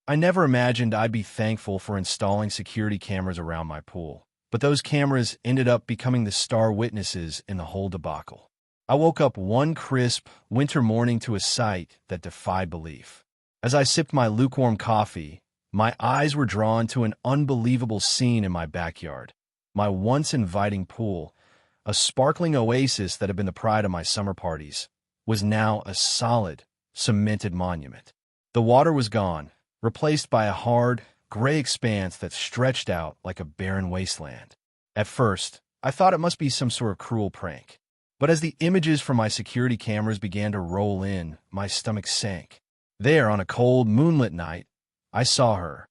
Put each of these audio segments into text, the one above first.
I never imagined I'd be thankful for installing security cameras around my pool, but those cameras ended up becoming the star witnesses in the whole debacle. I woke up one crisp, winter morning to a sight that defied belief. As I sipped my lukewarm coffee, my eyes were drawn to an unbelievable scene in my backyard. My once inviting pool, a sparkling oasis that had been the pride of my summer parties, was now a solid, cemented monument. The water was gone, replaced by a hard, gray expanse that stretched out like a barren wasteland. At first, I thought it must be some sort of cruel prank. But as the images from my security cameras began to roll in, my stomach sank. There, on a cold, moonlit night, I saw her,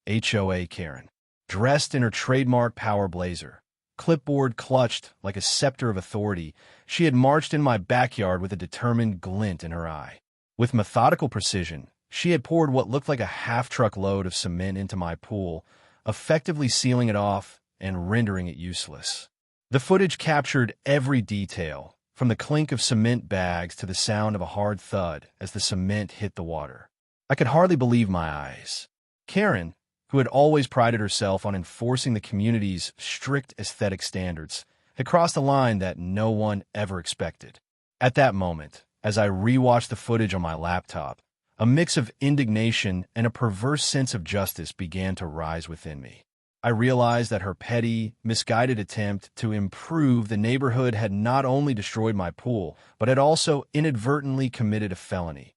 HOA Karen, dressed in her trademark power blazer, clipboard clutched like a scepter of authority. She had marched in my backyard with a determined glint in her eye. With methodical precision, she had poured what looked like a half-truck load of cement into my pool, effectively sealing it off and rendering it useless. The footage captured every detail, from the clink of cement bags to the sound of a hard thud as the cement hit the water. I could hardly believe my eyes. Karen, who had always prided herself on enforcing the community's strict aesthetic standards, had crossed a line that no one ever expected. At that moment, as I rewatched the footage on my laptop, a mix of indignation and a perverse sense of justice began to rise within me. I realized that her petty, misguided attempt to improve the neighborhood had not only destroyed my pool, but had also inadvertently committed a felony,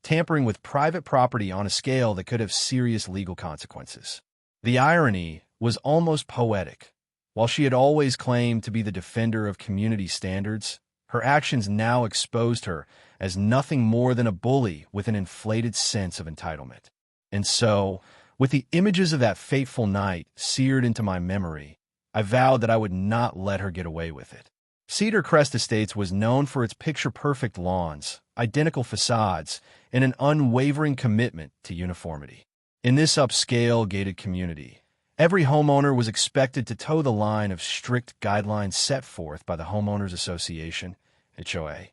tampering with private property on a scale that could have serious legal consequences. The irony was almost poetic. While she had always claimed to be the defender of community standards, her actions now exposed her as nothing more than a bully with an inflated sense of entitlement. And so, with the images of that fateful night seared into my memory, I vowed that I would not let her get away with it. Cedar Crest Estates was known for its picture-perfect lawns, identical facades, and an unwavering commitment to uniformity. In this upscale, gated community, every homeowner was expected to toe the line of strict guidelines set forth by the Homeowners Association, HOA.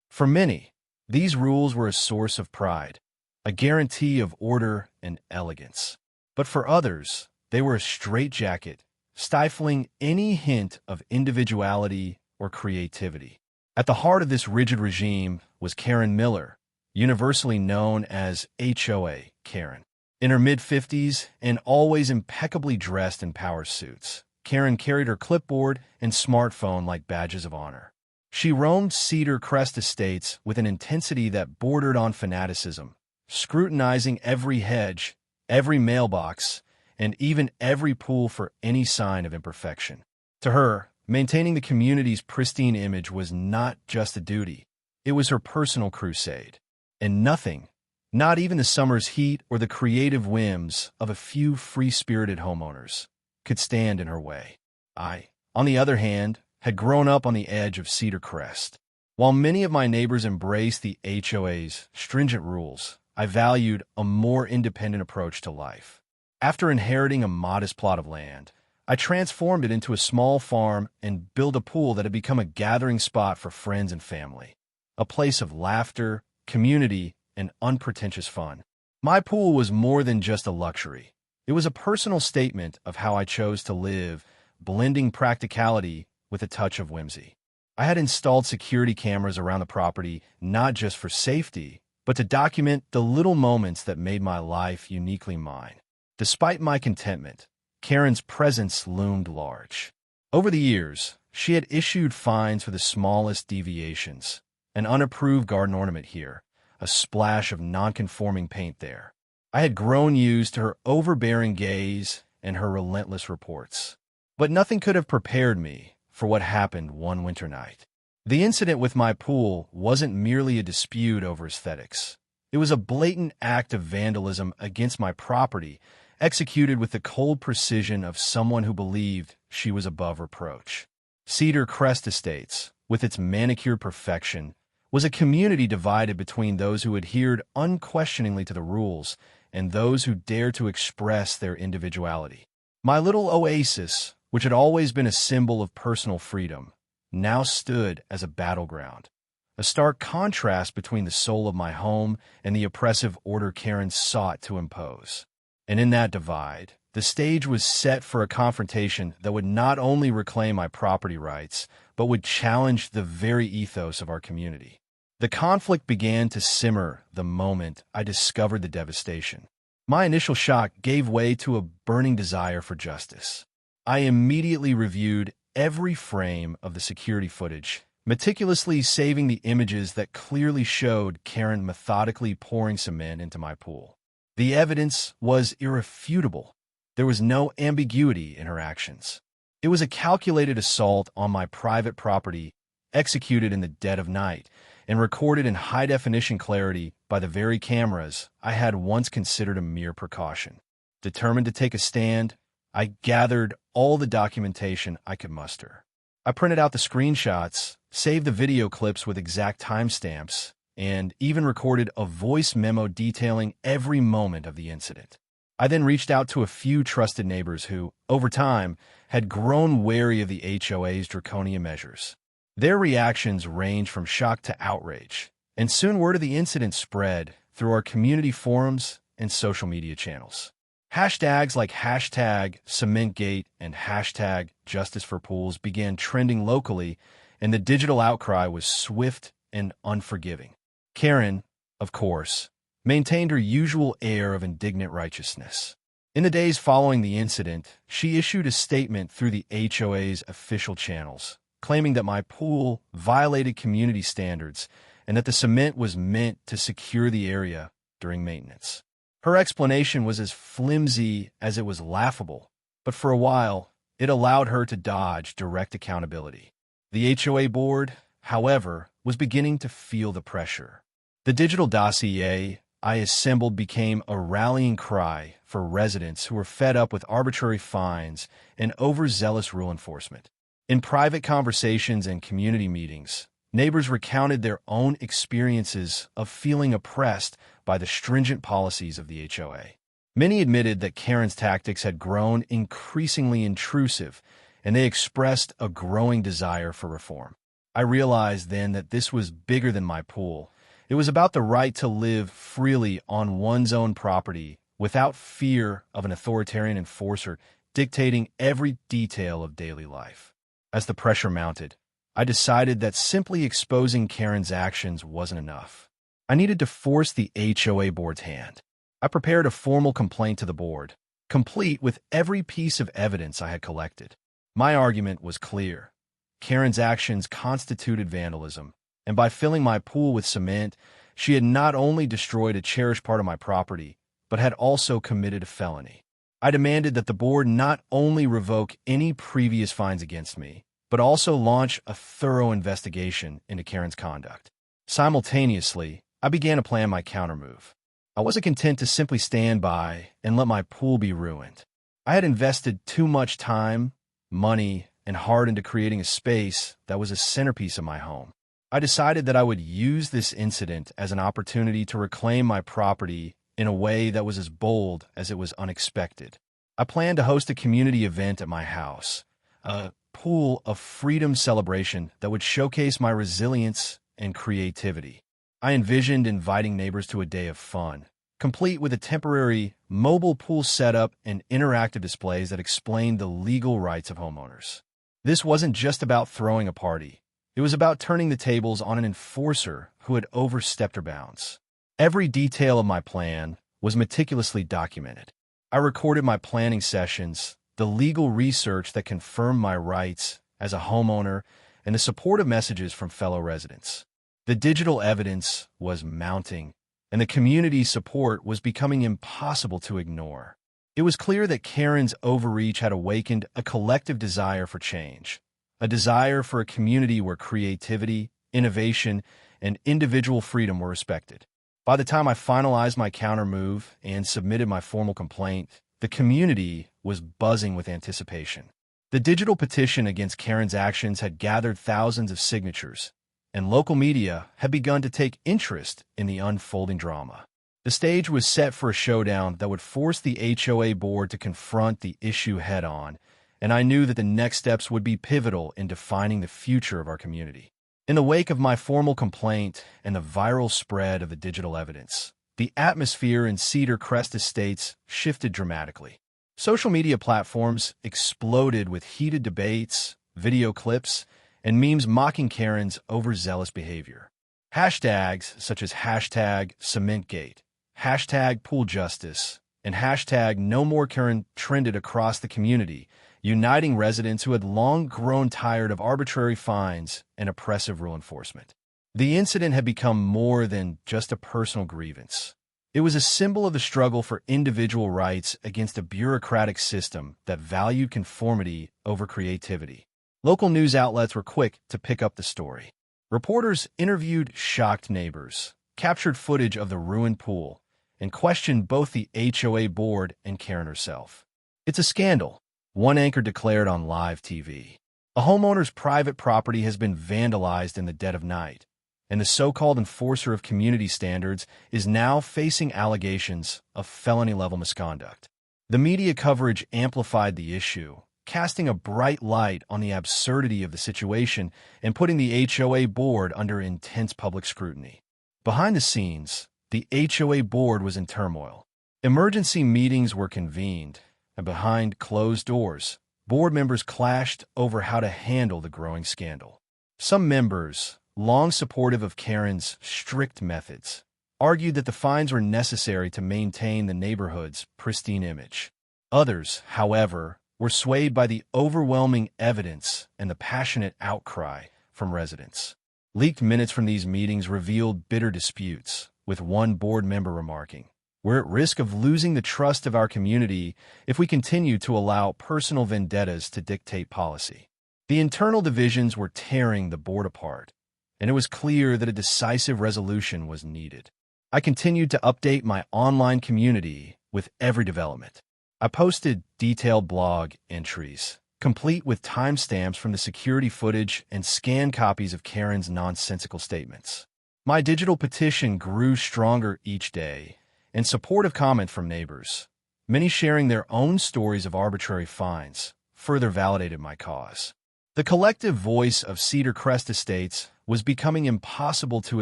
For many, these rules were a source of pride, a guarantee of order and elegance. But for others, they were a straitjacket, stifling any hint of individuality or creativity. At the heart of this rigid regime was Karen Miller, universally known as HOA Karen. In her mid-50s and always impeccably dressed in power suits, Karen carried her clipboard and smartphone like badges of honor. She roamed Cedar Crest Estates with an intensity that bordered on fanaticism, scrutinizing every hedge, every mailbox, and even every pool for any sign of imperfection. To her, maintaining the community's pristine image was not just a duty, it was her personal crusade. And nothing, not even the summer's heat or the creative whims of a few free-spirited homeowners, could stand in her way. I, on the other hand, had grown up on the edge of Cedar Crest. While many of my neighbors embraced the HOA's stringent rules, I valued a more independent approach to life. After inheriting a modest plot of land, I transformed it into a small farm and built a pool that had become a gathering spot for friends and family, a place of laughter, community, and unpretentious fun. My pool was more than just a luxury. It was a personal statement of how I chose to live, blending practicality with a touch of whimsy. I had installed security cameras around the property not just for safety, but to document the little moments that made my life uniquely mine. Despite my contentment, Karen's presence loomed large. Over the years, she had issued fines for the smallest deviations, an unapproved garden ornament here, a splash of non-conforming paint there. I had grown used to her overbearing gaze and her relentless reports. But nothing could have prepared me for what happened one winter night. The incident with my pool wasn't merely a dispute over aesthetics. It was a blatant act of vandalism against my property, executed with the cold precision of someone who believed she was above reproach. Cedar Crest Estates, with its manicured perfection, was a community divided between those who adhered unquestioningly to the rules and those who dared to express their individuality. My little oasis, which had always been a symbol of personal freedom, now stood as a battleground, a stark contrast between the soul of my home and the oppressive order Karen sought to impose. And in that divide, the stage was set for a confrontation that would not only reclaim my property rights, but would challenge the very ethos of our community. The conflict began to simmer the moment I discovered the devastation. My initial shock gave way to a burning desire for justice. I immediately reviewed every frame of the security footage, meticulously saving the images that clearly showed Karen methodically pouring cement into my pool. The evidence was irrefutable. There was no ambiguity in her actions. It was a calculated assault on my private property, executed in the dead of night, and recorded in high-definition clarity by the very cameras I had once considered a mere precaution. Determined to take a stand, I gathered all the documentation I could muster. I printed out the screenshots, saved the video clips with exact timestamps, and even recorded a voice memo detailing every moment of the incident. I then reached out to a few trusted neighbors who, over time, had grown wary of the HOA's draconian measures. Their reactions ranged from shock to outrage, and soon word of the incident spread through our community forums and social media channels. Hashtags like #CementGate and #JusticeForPools began trending locally, and the digital outcry was swift and unforgiving. Karen, of course, maintained her usual air of indignant righteousness. In the days following the incident, she issued a statement through the HOA's official channels, claiming that my pool violated community standards and that the cement was meant to secure the area during maintenance. Her explanation was as flimsy as it was laughable, but for a while, it allowed her to dodge direct accountability. The HOA board, however, was beginning to feel the pressure. The digital dossier I assembled became a rallying cry for residents who were fed up with arbitrary fines and overzealous rule enforcement. In private conversations and community meetings, neighbors recounted their own experiences of feeling oppressed by the stringent policies of the HOA. Many admitted that Karen's tactics had grown increasingly intrusive, and they expressed a growing desire for reform. I realized then that this was bigger than my pool. It was about the right to live freely on one's own property without fear of an authoritarian enforcer dictating every detail of daily life. As the pressure mounted, I decided that simply exposing Karen's actions wasn't enough. I needed to force the HOA board's hand. I prepared a formal complaint to the board, complete with every piece of evidence I had collected. My argument was clear. Karen's actions constituted vandalism, and by filling my pool with cement, she had not only destroyed a cherished part of my property, but had also committed a felony. I demanded that the board not only revoke any previous fines against me, but also launch a thorough investigation into Karen's conduct. Simultaneously, I began to plan my countermove. I wasn't content to simply stand by and let my pool be ruined. I had invested too much time, money, and heart into creating a space that was a centerpiece of my home. I decided that I would use this incident as an opportunity to reclaim my property in a way that was as bold as it was unexpected. I planned to host a community event at my house, a pool of freedom celebration that would showcase my resilience and creativity. I envisioned inviting neighbors to a day of fun, complete with a temporary mobile pool setup and interactive displays that explained the legal rights of homeowners. This wasn't just about throwing a party. It was about turning the tables on an enforcer who had overstepped her bounds. Every detail of my plan was meticulously documented. I recorded my planning sessions, the legal research that confirmed my rights as a homeowner, and the supportive messages from fellow residents. The digital evidence was mounting, and the community's support was becoming impossible to ignore. It was clear that Karen's overreach had awakened a collective desire for change, a desire for a community where creativity, innovation, and individual freedom were respected. By the time I finalized my countermove and submitted my formal complaint, the community was buzzing with anticipation. The digital petition against Karen's actions had gathered thousands of signatures, and local media had begun to take interest in the unfolding drama. The stage was set for a showdown that would force the HOA board to confront the issue head-on, and I knew that the next steps would be pivotal in defining the future of our community. In the wake of my formal complaint and the viral spread of the digital evidence, the atmosphere in Cedar Crest estates shifted dramatically. Social media platforms exploded with heated debates, video clips, and memes mocking Karen's overzealous behavior. Hashtags such as hashtag CementGate, hashtag PoolJustice, and hashtag NoMoreKaren trended across the community, uniting residents who had long grown tired of arbitrary fines and oppressive rule enforcement. The incident had become more than just a personal grievance. It was a symbol of the struggle for individual rights against a bureaucratic system that valued conformity over creativity. Local news outlets were quick to pick up the story. Reporters interviewed shocked neighbors, captured footage of the ruined pool, and questioned both the HOA board and Karen herself. "It's a scandal," one anchor declared on live TV. "A homeowner's private property has been vandalized in the dead of night, and the so-called enforcer of community standards is now facing allegations of felony-level misconduct." The media coverage amplified the issue, casting a bright light on the absurdity of the situation and putting the HOA board under intense public scrutiny. Behind the scenes, the HOA board was in turmoil. Emergency meetings were convened, and behind closed doors, board members clashed over how to handle the growing scandal. Some members, long supportive of Karen's strict methods, argued that the fines were necessary to maintain the neighborhood's pristine image. Others, however, were swayed by the overwhelming evidence and the passionate outcry from residents. Leaked minutes from these meetings revealed bitter disputes, with one board member remarking, "We're at risk of losing the trust of our community if we continue to allow personal vendettas to dictate policy." The internal divisions were tearing the board apart, and it was clear that a decisive resolution was needed. I continued to update my online community with every development. I posted detailed blog entries, complete with timestamps from the security footage and scanned copies of Karen's nonsensical statements. My digital petition grew stronger each day, and supportive comment from neighbors, many sharing their own stories of arbitrary fines, further validated my cause. The collective voice of Cedar Crest Estates was becoming impossible to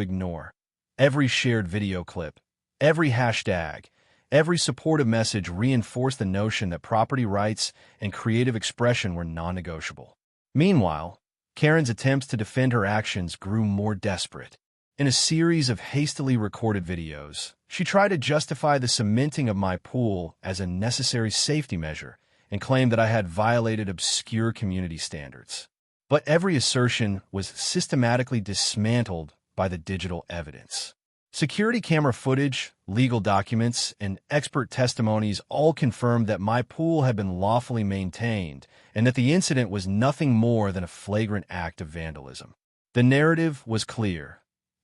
ignore. Every shared video clip, every hashtag, every supportive message reinforced the notion that property rights and creative expression were non-negotiable. Meanwhile, Karen's attempts to defend her actions grew more desperate. In a series of hastily recorded videos, she tried to justify the cementing of my pool as a necessary safety measure and claimed that I had violated obscure community standards. But every assertion was systematically dismantled by the digital evidence. Security camera footage, legal documents, and expert testimonies all confirmed that my pool had been lawfully maintained and that the incident was nothing more than a flagrant act of vandalism. The narrative was clear.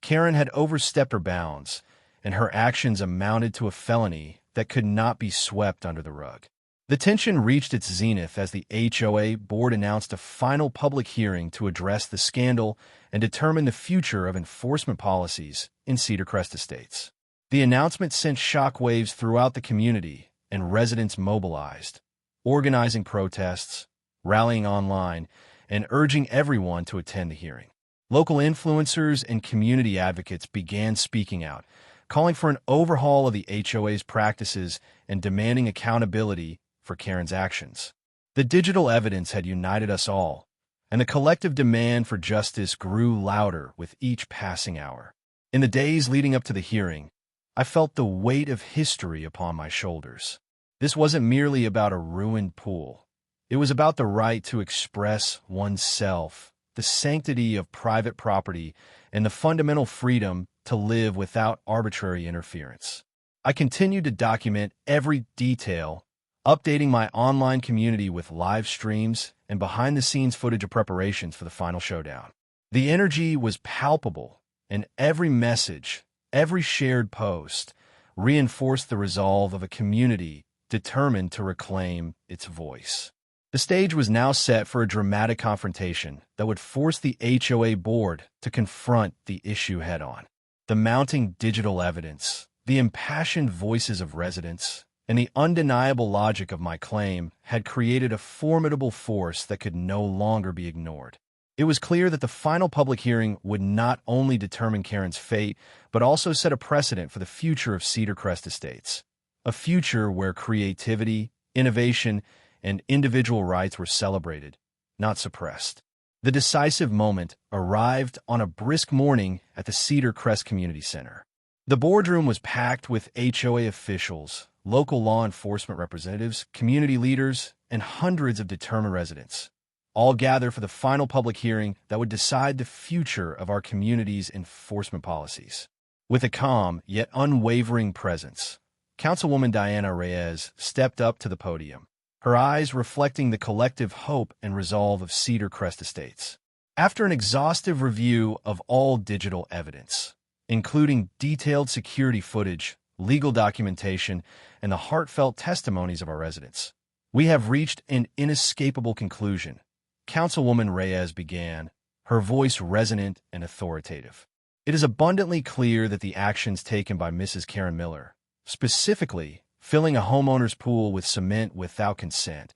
Karen had overstepped her bounds, and her actions amounted to a felony that could not be swept under the rug. The tension reached its zenith as the HOA board announced a final public hearing to address the scandal and determine the future of enforcement policies in Cedar Crest Estates. The announcement sent shockwaves throughout the community, and residents mobilized, organizing protests, rallying online, and urging everyone to attend the hearing. Local influencers and community advocates began speaking out, calling for an overhaul of the HOA's practices and demanding accountability for Karen's actions. The digital evidence had united us all, and the collective demand for justice grew louder with each passing hour. In the days leading up to the hearing, I felt the weight of history upon my shoulders. This wasn't merely about a ruined pool. It was about the right to express oneself, the sanctity of private property, and the fundamental freedom to live without arbitrary interference. I continued to document every detail, updating my online community with live streams and behind-the-scenes footage of preparations for the final showdown. The energy was palpable, and every message, every shared post, reinforced the resolve of a community determined to reclaim its voice. The stage was now set for a dramatic confrontation that would force the HOA board to confront the issue head-on. The mounting digital evidence, the impassioned voices of residents, and the undeniable logic of my claim had created a formidable force that could no longer be ignored. It was clear that the final public hearing would not only determine Karen's fate, but also set a precedent for the future of Cedar Crest Estates, a future where creativity, innovation, and individual rights were celebrated, not suppressed. The decisive moment arrived on a brisk morning at the Cedar Crest Community Center. The boardroom was packed with HOA officials, local law enforcement representatives, community leaders, and hundreds of determined residents, all gather for the final public hearing that would decide the future of our community's enforcement policies. With a calm yet unwavering presence, Councilwoman Diana Reyes stepped up to the podium, her eyes reflecting the collective hope and resolve of Cedar Crest Estates. After an exhaustive review of all digital evidence, including detailed security footage, legal documentation, and the heartfelt testimonies of our residents, we have reached an inescapable conclusion. Councilwoman Reyes began, her voice resonant and authoritative. It is abundantly clear that the actions taken by Mrs. Karen Miller, specifically filling a homeowner's pool with cement without consent,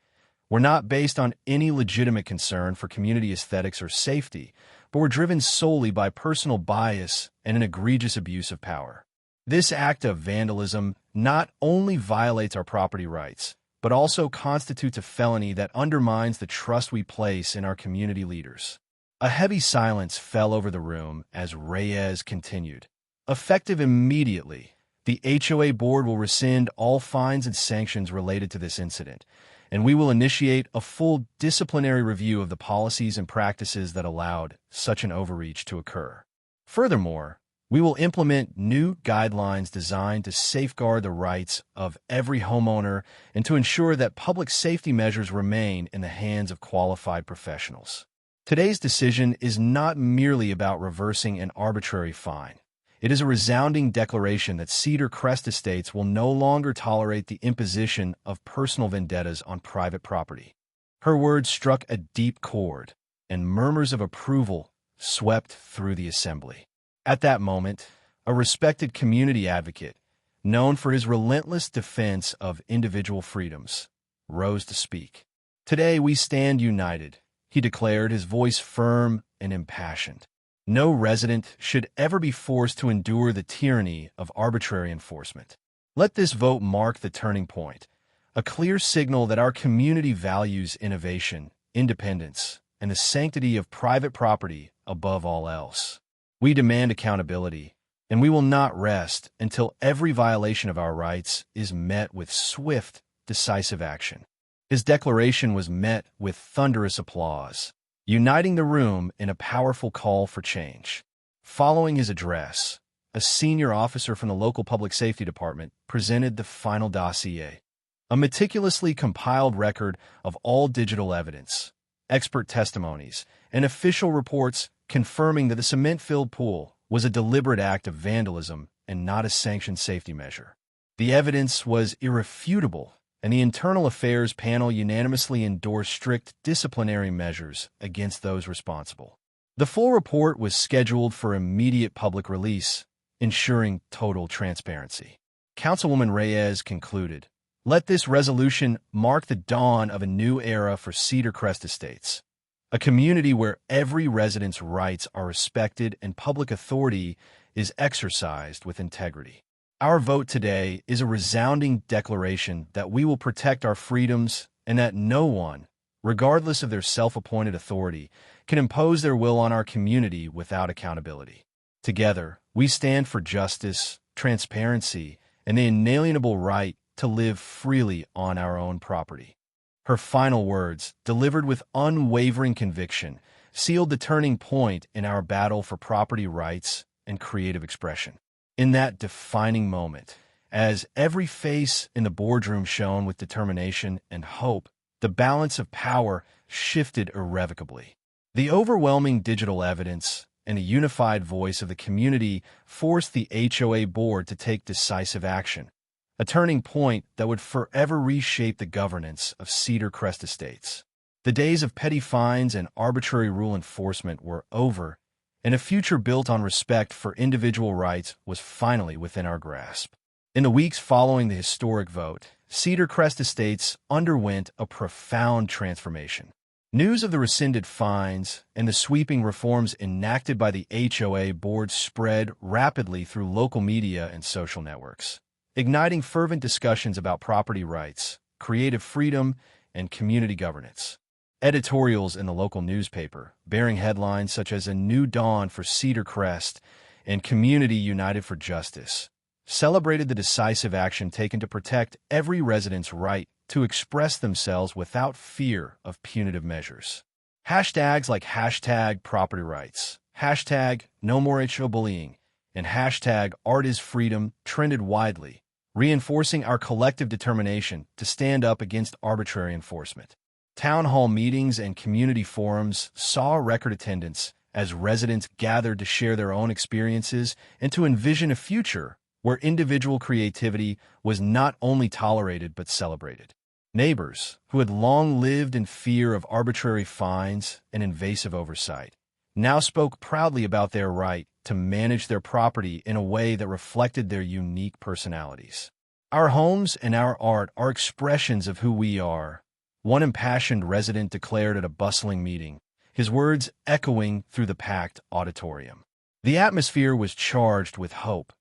were not based on any legitimate concern for community aesthetics or safety, but were driven solely by personal bias and an egregious abuse of power. This act of vandalism not only violates our property rights, but also constitutes a felony that undermines the trust we place in our community leaders. A heavy silence fell over the room as Reyes continued. Effective immediately, the HOA board will rescind all fines and sanctions related to this incident, and we will initiate a full disciplinary review of the policies and practices that allowed such an overreach to occur. Furthermore, we will implement new guidelines designed to safeguard the rights of every homeowner and to ensure that public safety measures remain in the hands of qualified professionals. Today's decision is not merely about reversing an arbitrary fine. It is a resounding declaration that Cedar Crest Estates will no longer tolerate the imposition of personal vendettas on private property. Her words struck a deep chord, and murmurs of approval swept through the assembly. At that moment, a respected community advocate, known for his relentless defense of individual freedoms, rose to speak. "Today we stand united," he declared, his voice firm and impassioned. "No resident should ever be forced to endure the tyranny of arbitrary enforcement. Let this vote mark the turning point, a clear signal that our community values innovation, independence, and the sanctity of private property above all else. We demand accountability, and we will not rest until every violation of our rights is met with swift, decisive action." His declaration was met with thunderous applause, uniting the room in a powerful call for change. Following his address, a senior officer from the local public safety department presented the final dossier, a meticulously compiled record of all digital evidence, expert testimonies, and official reports confirming that the cement-filled pool was a deliberate act of vandalism and not a sanctioned safety measure. The evidence was irrefutable, and the Internal Affairs panel unanimously endorsed strict disciplinary measures against those responsible. The full report was scheduled for immediate public release, ensuring total transparency. Councilwoman Reyes concluded, "Let this resolution mark the dawn of a new era for Cedar Crest Estates, a community where every resident's rights are respected and public authority is exercised with integrity." Our vote today is a resounding declaration that we will protect our freedoms and that no one, regardless of their self-appointed authority, can impose their will on our community without accountability. Together, we stand for justice, transparency, and the inalienable right to live freely on our own property. Her final words, delivered with unwavering conviction, sealed the turning point in our battle for property rights and creative expression. In that defining moment, as every face in the boardroom shone with determination and hope, the balance of power shifted irrevocably. The overwhelming digital evidence and the unified voice of the community forced the HOA board to take decisive action, a turning point that would forever reshape the governance of Cedar Crest Estates. The days of petty fines and arbitrary rule enforcement were over, and a future built on respect for individual rights was finally within our grasp. In the weeks following the historic vote, Cedar Crest Estates underwent a profound transformation. News of the rescinded fines and the sweeping reforms enacted by the HOA board spread rapidly through local media and social networks, igniting fervent discussions about property rights, creative freedom, and community governance. Editorials in the local newspaper, bearing headlines such as "A New Dawn for Cedar, Crest" and "Community United for Justice," celebrated the decisive action taken to protect every resident's right to express themselves without fear of punitive measures. Hashtags like hashtag property rights, hashtag no more HO bullying, and hashtag art is freedom trended widely, reinforcing our collective determination to stand up against arbitrary enforcement. Town hall meetings and community forums saw record attendance as residents gathered to share their own experiences and to envision a future where individual creativity was not only tolerated but celebrated. Neighbors, who had long lived in fear of arbitrary fines and invasive oversight, now spoke proudly about their right to manage their property in a way that reflected their unique personalities. "Our homes and our art are expressions of who we are," one impassioned resident declared at a bustling meeting, his words echoing through the packed auditorium. The atmosphere was charged with hope,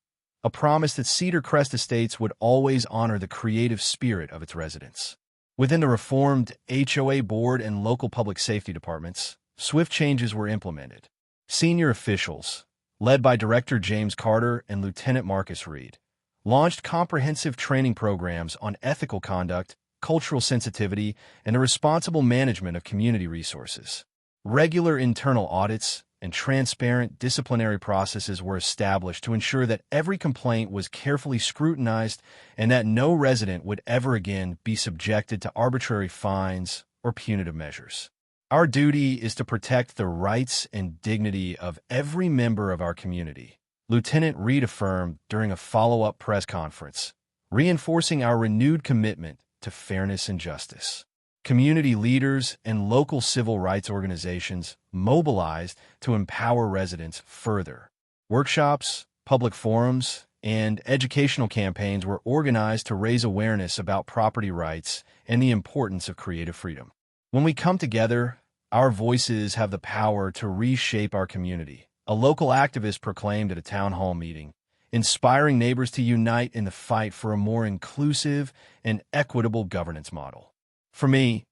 a promise that Cedar Crest Estates would always honor the creative spirit of its residents. Within the reformed HOA board and local public safety departments, swift changes were implemented. Senior officials, led by Director James Carter and Lieutenant Marcus Reed, launched comprehensive training programs on ethical conduct, cultural sensitivity, and the responsible management of community resources. Regular internal audits and transparent disciplinary processes were established to ensure that every complaint was carefully scrutinized and that no resident would ever again be subjected to arbitrary fines or punitive measures. Our duty is to protect the rights and dignity of every member of our community, Lieutenant Reed affirmed during a follow-up press conference, reinforcing our renewed commitment to fairness and justice. Community leaders and local civil rights organizations mobilized to empower residents further. Workshops, public forums, and educational campaigns were organized to raise awareness about property rights and the importance of creative freedom. When we come together, our voices have the power to reshape our community, a local activist proclaimed at a town hall meeting, inspiring neighbors to unite in the fight for a more inclusive and equitable governance model. For me,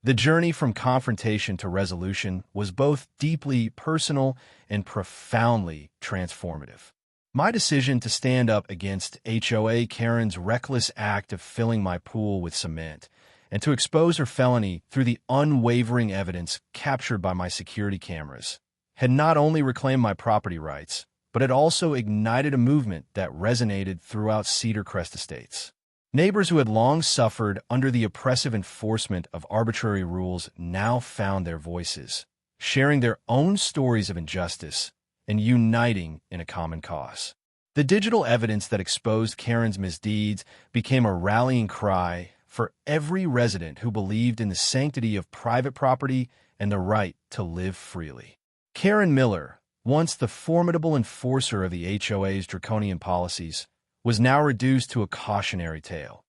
the journey from confrontation to resolution was both deeply personal and profoundly transformative. My decision to stand up against HOA Karen's reckless act of filling my pool with cement and to expose her felony through the unwavering evidence captured by my security cameras had not only reclaimed my property rights, but it also ignited a movement that resonated throughout Cedar Crest Estates. Neighbors who had long suffered under the oppressive enforcement of arbitrary rules now found their voices, sharing their own stories of injustice and uniting in a common cause. The digital evidence that exposed Karen's misdeeds became a rallying cry for every resident who believed in the sanctity of private property and the right to live freely. Karen Miller, once the formidable enforcer of the HOA's draconian policies, was now reduced to a cautionary tale,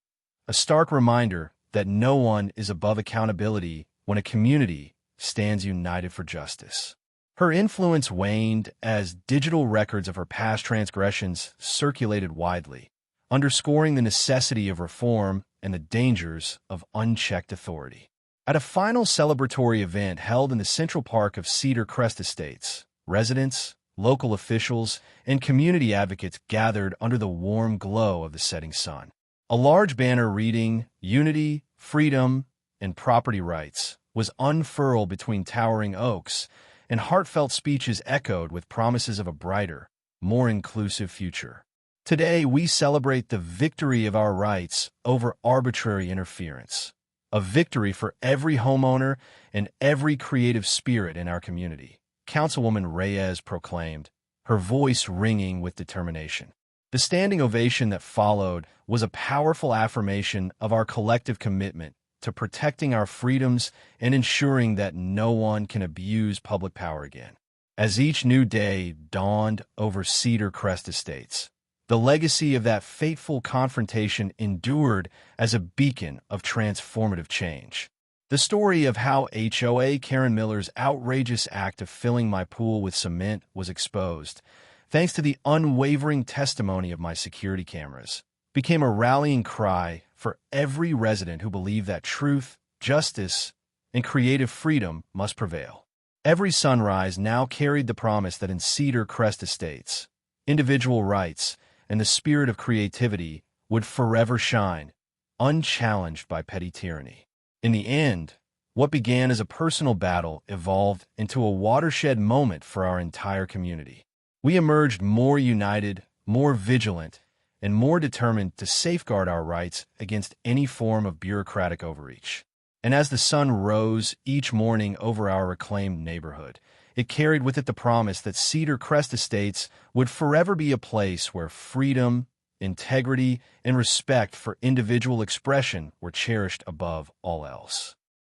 a stark reminder that no one is above accountability when a community stands united for justice. Her influence waned as digital records of her past transgressions circulated widely, underscoring the necessity of reform and the dangers of unchecked authority. At a final celebratory event held in the Central Park of Cedar Crest Estates, residents, local officials, and community advocates gathered under the warm glow of the setting sun. A large banner reading "Unity, Freedom, and Property Rights" was unfurled between towering oaks, and heartfelt speeches echoed with promises of a brighter, more inclusive future. Today, we celebrate the victory of our rights over arbitrary interference, a victory for every homeowner and every creative spirit in our community, Councilwoman Reyes proclaimed, her voice ringing with determination. The standing ovation that followed was a powerful affirmation of our collective commitment to protecting our freedoms and ensuring that no one can abuse public power again. As each new day dawned over Cedar Crest Estates, the legacy of that fateful confrontation endured as a beacon of transformative change. The story of how HOA Karen Miller's outrageous act of filling my pool with cement was exposed, thanks to the unwavering testimony of my security cameras, became a rallying cry for every resident who believed that truth, justice, and creative freedom must prevail. Every sunrise now carried the promise that in Cedar Crest Estates, individual rights and the spirit of creativity would forever shine, unchallenged by petty tyranny. In the end, what began as a personal battle evolved into a watershed moment for our entire community. We emerged more united, more vigilant, and more determined to safeguard our rights against any form of bureaucratic overreach. And as the sun rose each morning over our reclaimed neighborhood, it carried with it the promise that Cedar Crest Estates would forever be a place where freedom, integrity, and respect for individual expression were cherished above all else.